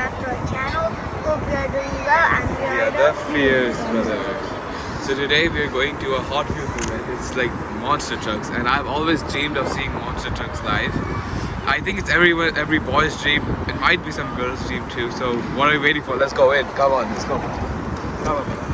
back to our channel. Hope you are doing well and we are The Fierce Brothers. So today we are going to a Hot Wheels event. It's like monster trucks, and I've always dreamed of seeing monster trucks live. I think it's every boy's dream. It might be some girl's dream too. So what are we waiting for? Let's go in. Come on, let's go. Come on.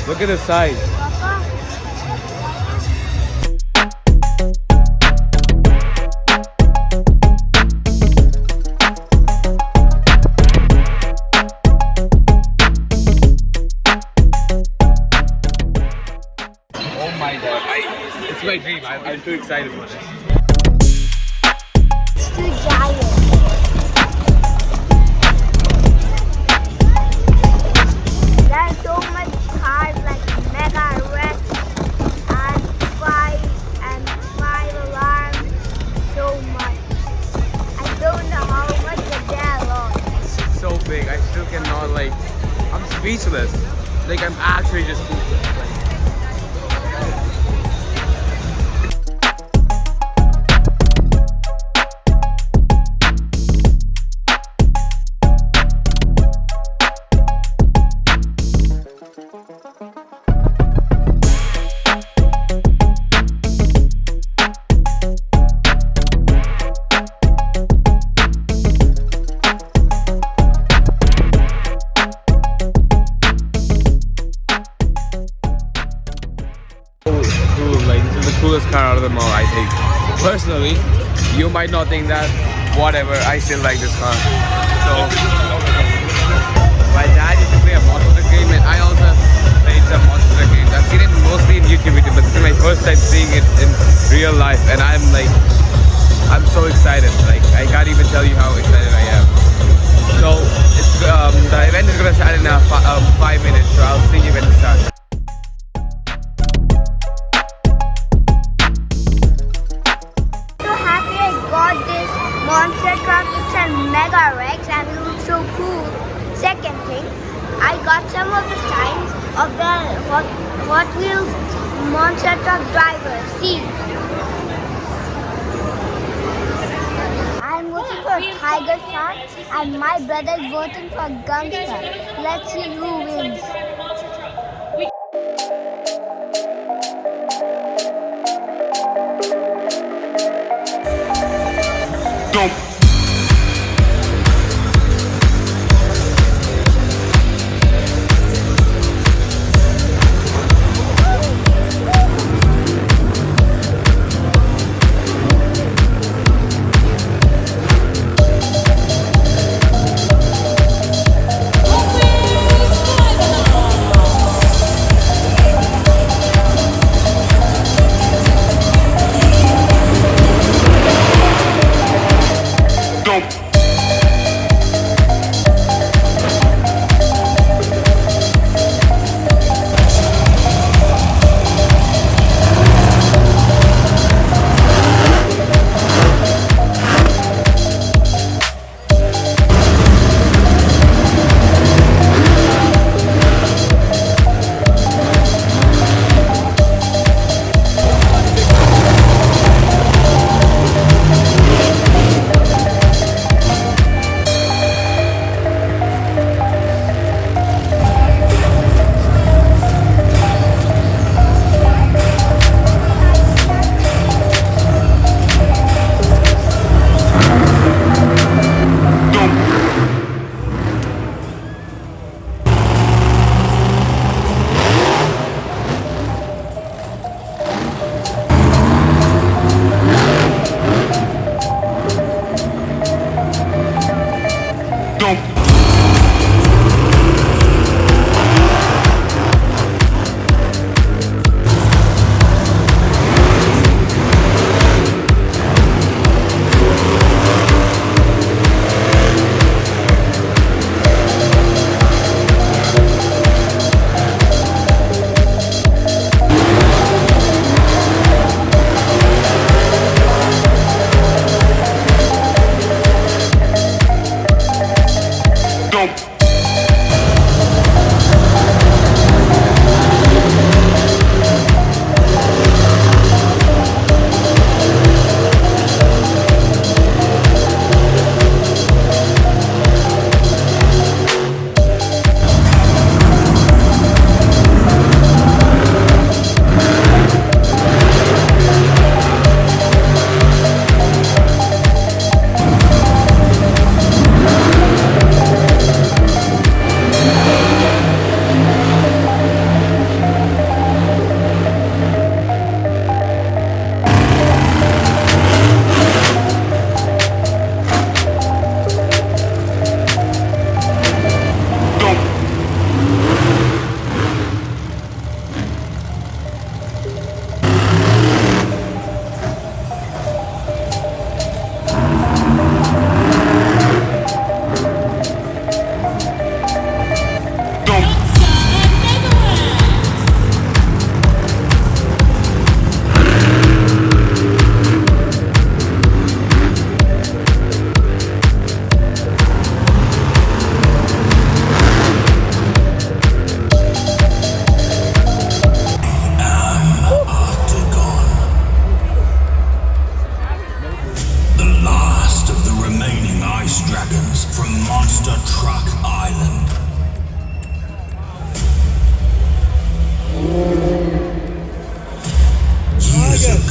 Look at the size. Oh my god. It's my dream. I'm too excited for this. It's too giant. There's so much cars like Mega Rex and five alarms. So much. I don't know how much but they're a lot. It's so big. I still cannot I'm speechless. I'm actually just speechless. This is the coolest car out of them all, I think. Personally, you might not think that, whatever, I still like this car. So, my dad used to play a monster truck game, and I also played some monster truck games. I've seen it mostly in YouTube videos, but this is my first time seeing it in real life, and I'm so excited. I can't even tell you how excited I am. So, the event is gonna start in 5 minutes, so I'll see you when it starts. Got this monster truck. It's a Mega Rex and it looks so cool. Second thing, I got some of the signs of the Hot Wheels monster truck driver. See, I'm voting for Tiger Shark and my brother is voting for Gangster. Let's see who wins.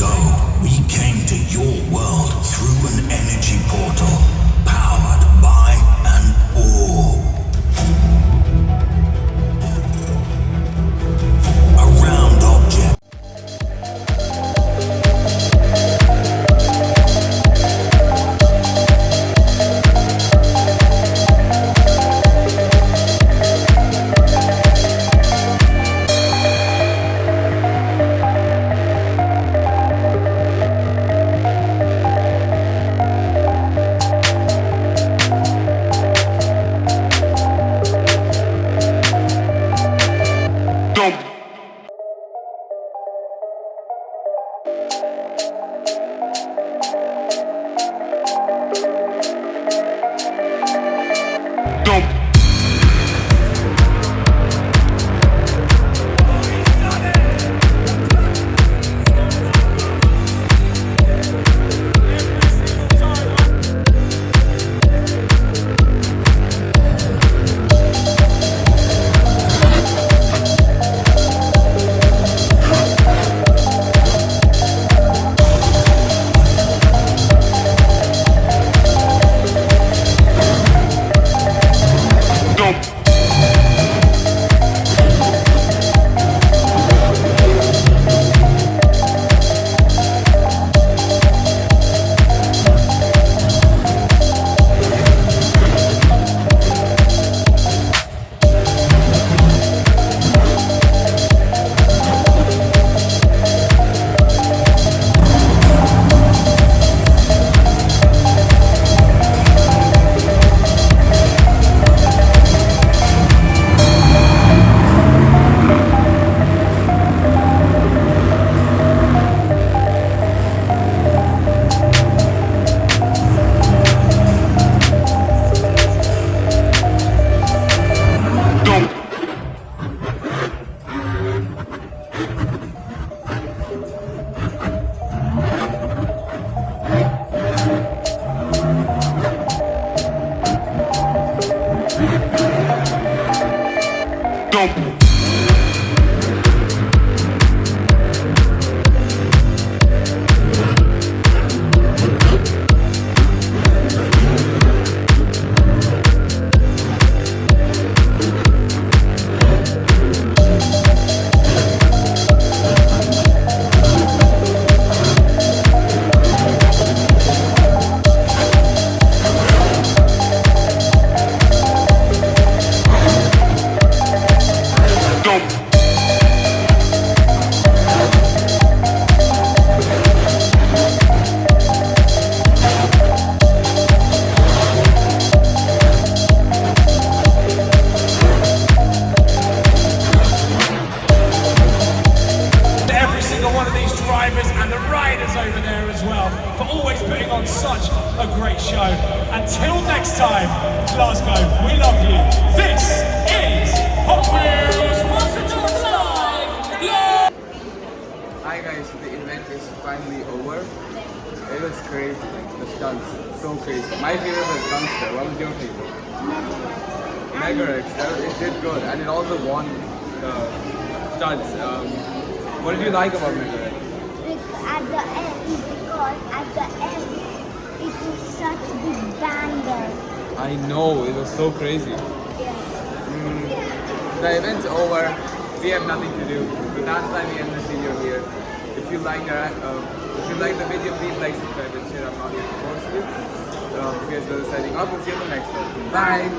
ago, we came to your world through an energy portal, powered by an orb. A round object. on such a great show. Until next time, Glasgow, we love you. This is Hotwheels Live. Yeah! Hi guys, the event is finally over. It was crazy, like the stunts, so crazy. My favorite was Dunkster. What was your favorite? Megarex. It did good, and it also won the stunts. What did you like about Megarex? At the end, because at the end, it was such a big banger. I know, it was so crazy. Yeah. The event's over. We have nothing to do. So that's why we end this video here. If you like the video, please like, subscribe, and share. I'm not here to force you. Here's the signing off. We'll see you in the next one. Bye.